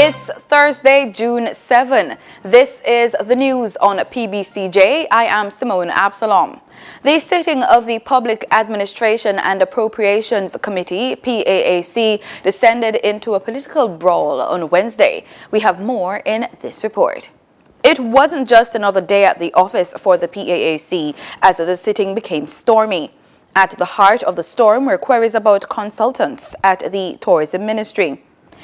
It's Thursday, June 7. This is the news on PBCJ. I am Simone Absalom. The sitting of the Public Administration and Appropriations Committee, PAAC, descended into a political brawl on Wednesday. We have more in this report. It wasn't just another day at the office for the PAAC as the sitting became stormy. At the heart of the storm were queries about consultants at the Tourism Ministry.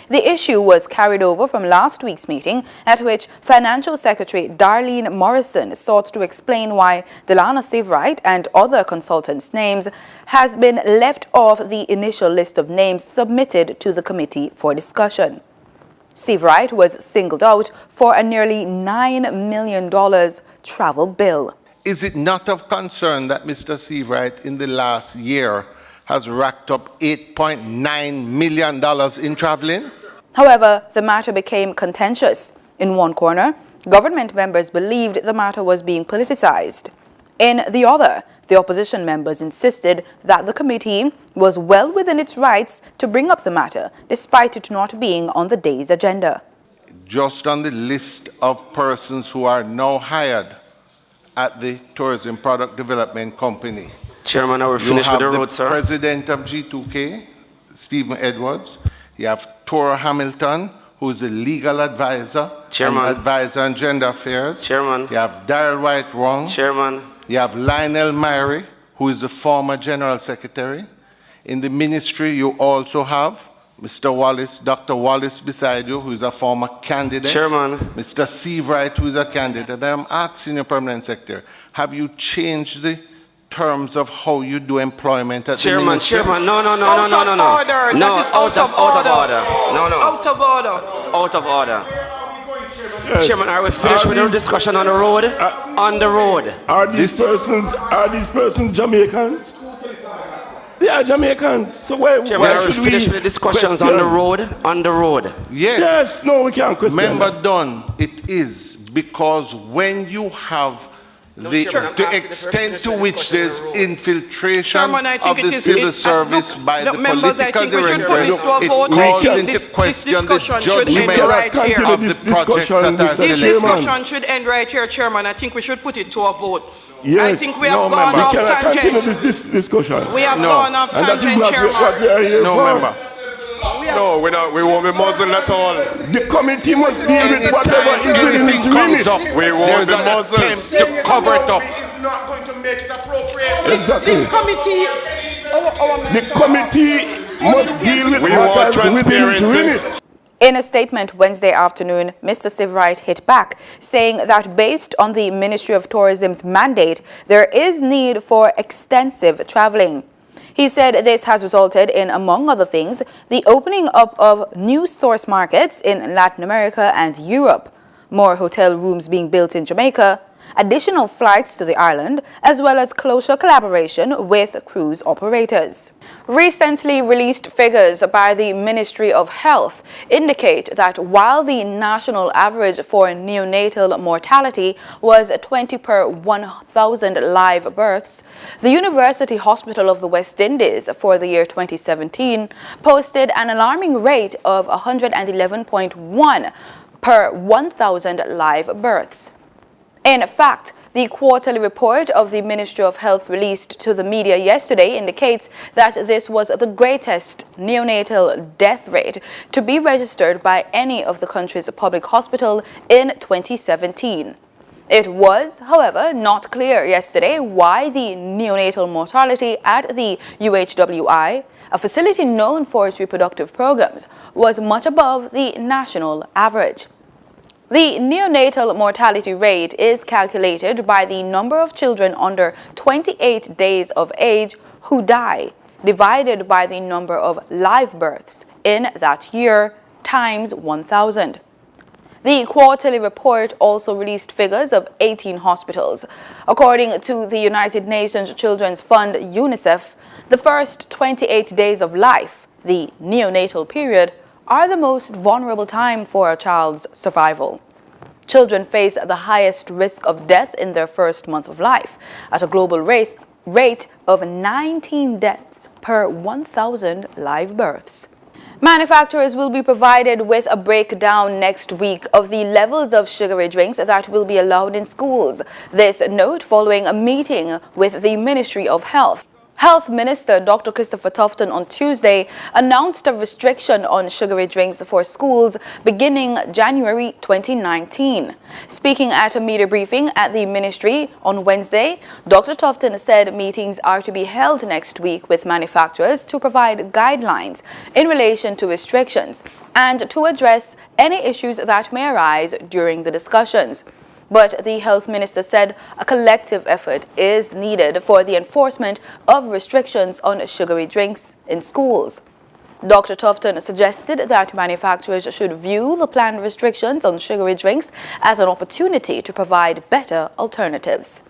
The issue was carried over from last week's meeting, at which Financial Secretary Darlene Morrison sought to explain why Delana Seavright and other consultants' names has been left off the initial list of names submitted to the committee for discussion. Seavright was singled out for a nearly $9 million travel bill. Is it not of concern that Mr. Seavright in the last year has racked up $8.9 million in traveling? However, the matter became contentious. In one corner, government members believed the matter was being politicized. In the other, the opposition members insisted that the committee was well within its rights to bring up the matter, despite it not being on the day's agenda. Just on the list of persons who are now hired at the Tourism Product Development Company. Chairman, are we finished with the road, sir? You have the president of G2K, Stephen Edwards. You have Tora Hamilton, who is the legal advisor, Chairman, and advisor on gender affairs. Chairman. You have Daryl White-Wrong. Chairman. You have Lionel Myrie, who is the former general secretary. In the ministry, you also have Mr. Wallace, Dr. Wallace beside you, who is a former candidate. Chairman. Mr. Seavright, who is a candidate. And I'm asking you, Permanent Secretary, have you changed the terms of how you do employment at the ministry? Chairman, no. Out of order. No, That is out of order. No. Out of order. It's out of order. Yes. Chairman, are we finished with our discussion on the road? On the road. Are these persons Jamaicans? They are Jamaicans. So why Chairman, are we should finished with the discussions on the road? On the road. Yes. Yes, no, we can't question. Member Dunn, it is because when you have the extent to which there's infiltration Chairman, I think of the civil service by the members, I political think we should put this to a directorate, it vote. calls into This question the discussion should end judgment right here. of the projects that are This selected. discussion should end right here, Chairman. I think we should put it to a vote. Yes. I think we have No, gone member. off We cannot continue tangent. this discussion. We have No. gone off And that is tangent, not Chairman. what we are here No, for. member. No, we won't be muzzled at all. The committee must deal with whatever is within its Anything comes remit. up, We won't there's be an muzzled. attempt to cover it up. It's not going to make it appropriate. Exactly. This committee, The committee must deal with We want what is within its transparency. remit. In a statement Wednesday afternoon, Mr. Seavright hit back, saying that based on the Ministry of Tourism's mandate, there is need for extensive traveling. He said this has resulted in, among other things, the opening up of new source markets in Latin America and Europe, more hotel rooms being built in Jamaica, additional flights to the island, as well as closer collaboration with cruise operators. Recently released figures by the Ministry of Health indicate that while the national average for neonatal mortality was 20 per 1,000 live births, the University Hospital of the West Indies for the year 2017 posted an alarming rate of 111.1 per 1,000 live births. In fact, the quarterly report of the Ministry of Health released to the media yesterday indicates that this was the greatest neonatal death rate to be registered by any of the country's public hospitals in 2017. It was, however, not clear yesterday why the neonatal mortality at the UHWI, a facility known for its reproductive programs, was much above the national average. The neonatal mortality rate is calculated by the number of children under 28 days of age who die, divided by the number of live births in that year, times 1,000. The quarterly report also released figures of 18 hospitals. According to the United Nations Children's Fund, UNICEF, the first 28 days of life, the neonatal period, are the most vulnerable time for a child's survival. Children face the highest risk of death in their first month of life, at a global rate of 19 deaths per 1,000 live births. Manufacturers will be provided with a breakdown next week of the levels of sugary drinks that will be allowed in schools. This note following a meeting with the Ministry of Health. Health Minister Dr. Christopher Tufton on Tuesday announced a restriction on sugary drinks for schools beginning January 2019. Speaking at a media briefing at the ministry on Wednesday, Dr. Tufton said meetings are to be held next week with manufacturers to provide guidelines in relation to restrictions and to address any issues that may arise during the discussions. But the health minister said a collective effort is needed for the enforcement of restrictions on sugary drinks in schools. Dr. Tufton suggested that manufacturers should view the planned restrictions on sugary drinks as an opportunity to provide better alternatives.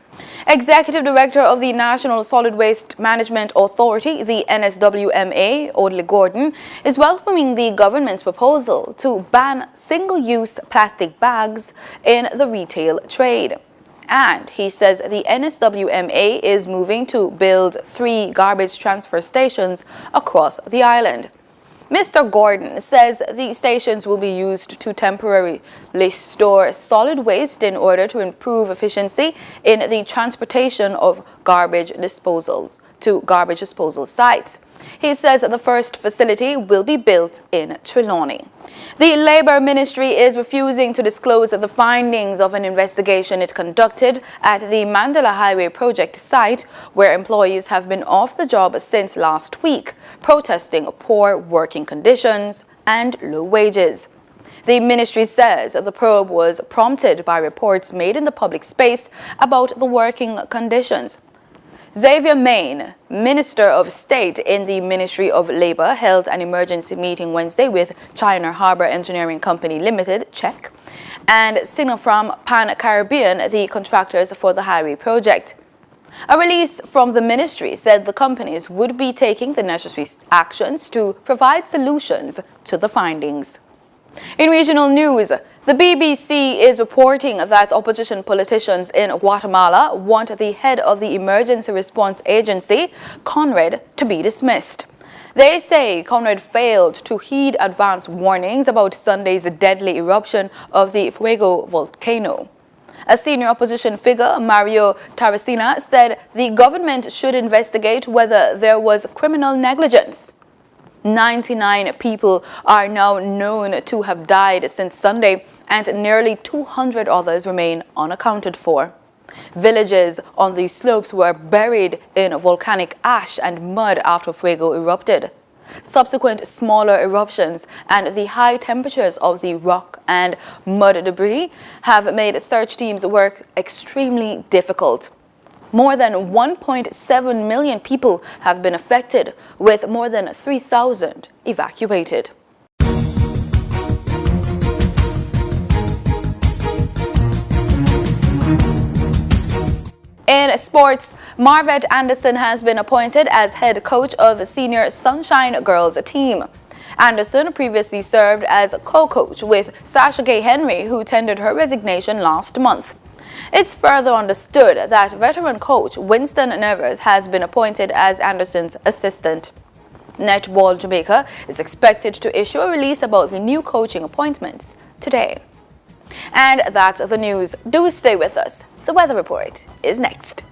Executive Director of the National Solid Waste Management Authority, the NSWMA, Audley Gordon, is welcoming the government's proposal to ban single-use plastic bags in the retail trade. And he says the NSWMA is moving to build 3 garbage transfer stations across the island. Mr. Gordon says the stations will be used to temporarily store solid waste in order to improve efficiency in the transportation of garbage disposals to garbage disposal sites. He says the first facility will be built in Trelawney. The Labour Ministry is refusing to disclose the findings of an investigation it conducted at the Mandela Highway project site, where employees have been off the job since last week, protesting poor working conditions and low wages. The ministry says the probe was prompted by reports made in the public space about the working conditions. Xavier Main, Minister of State in the Ministry of Labour, held an emergency meeting Wednesday with China Harbour Engineering Company Limited, CHEC, and Sinopharm Pan Caribbean, the contractors for the highway project. A release from the ministry said the companies would be taking the necessary actions to provide solutions to the findings. In regional news, the BBC is reporting that opposition politicians in Guatemala want the head of the Emergency Response Agency, Conrad, to be dismissed. They say Conrad failed to heed advance warnings about Sunday's deadly eruption of the Fuego volcano. A senior opposition figure, Mario Tarracina, said the government should investigate whether there was criminal negligence. 99 people are now known to have died since Sunday, and nearly 200 others remain unaccounted for. Villages on the slopes were buried in volcanic ash and mud after Fuego erupted. Subsequent smaller eruptions and the high temperatures of the rock and mud debris have made search teams' work extremely difficult. More than 1.7 million people have been affected, with more than 3,000 evacuated. In sports, Marvette Anderson has been appointed as head coach of senior Sunshine Girls team. Anderson previously served as co-coach with Sasha Gay Henry, who tendered her resignation last month. It's further understood that veteran coach Winston Nevers has been appointed as Anderson's assistant. Netball Jamaica is expected to issue a release about the new coaching appointments today. And that's the news. Do stay with us. The weather report is next.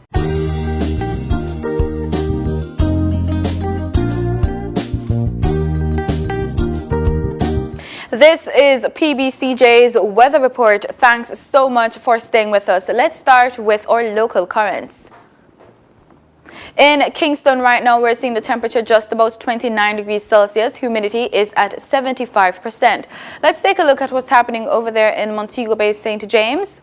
This is PBCJ's weather report. Thanks so much for staying with us. Let's start with our local currents. In Kingston right now, we're seeing the temperature just about 29 degrees Celsius. Humidity is at 75%. Let's take a look at what's happening over there in Montego Bay, St. James.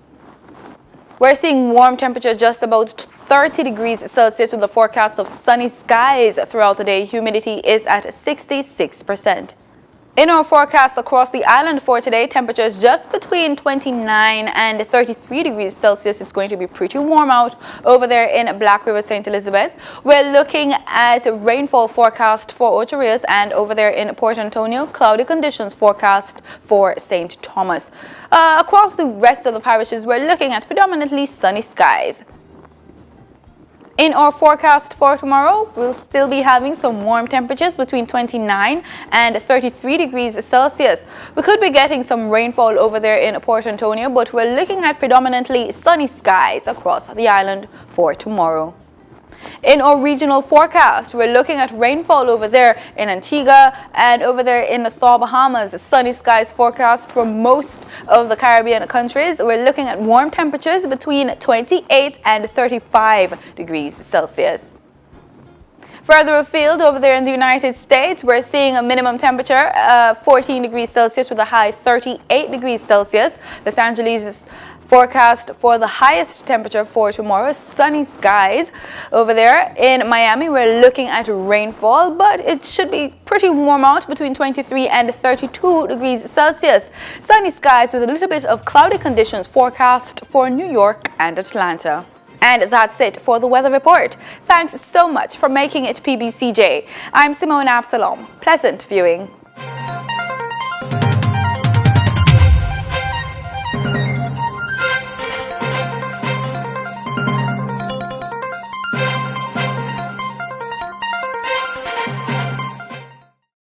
We're seeing warm temperature just about 30 degrees Celsius with a forecast of sunny skies throughout the day. Humidity is at 66%. In our forecast across the island for today, temperatures just between 29 and 33 degrees Celsius. It's going to be pretty warm out over there in Black River, St. Elizabeth. We're looking at rainfall forecast for Ocho Rios, and over there in Port Antonio, cloudy conditions forecast for St. Thomas. Across the rest of the parishes, we're looking at predominantly sunny skies. In our forecast for tomorrow, we'll still be having some warm temperatures between 29 and 33 degrees Celsius. We could be getting some rainfall over there in Port Antonio, but we're looking at predominantly sunny skies across the island for tomorrow. In our regional forecast, we're looking at rainfall over there in Antigua and over there in Nassau, Bahamas. Sunny skies forecast for most of the Caribbean countries. We're looking at warm temperatures between 28 and 35 degrees Celsius. Further afield over there in the United States, we're seeing a minimum temperature of 14 degrees Celsius with a high 38 degrees Celsius. Los Angeles forecast for the highest temperature for tomorrow, sunny skies. Over there in Miami, we're looking at rainfall, but it should be pretty warm out between 23 and 32 degrees Celsius. Sunny skies with a little bit of cloudy conditions forecast for New York and Atlanta. And that's it for the weather report. Thanks so much for making it PBCJ. I'm Simone Absalom. Pleasant viewing.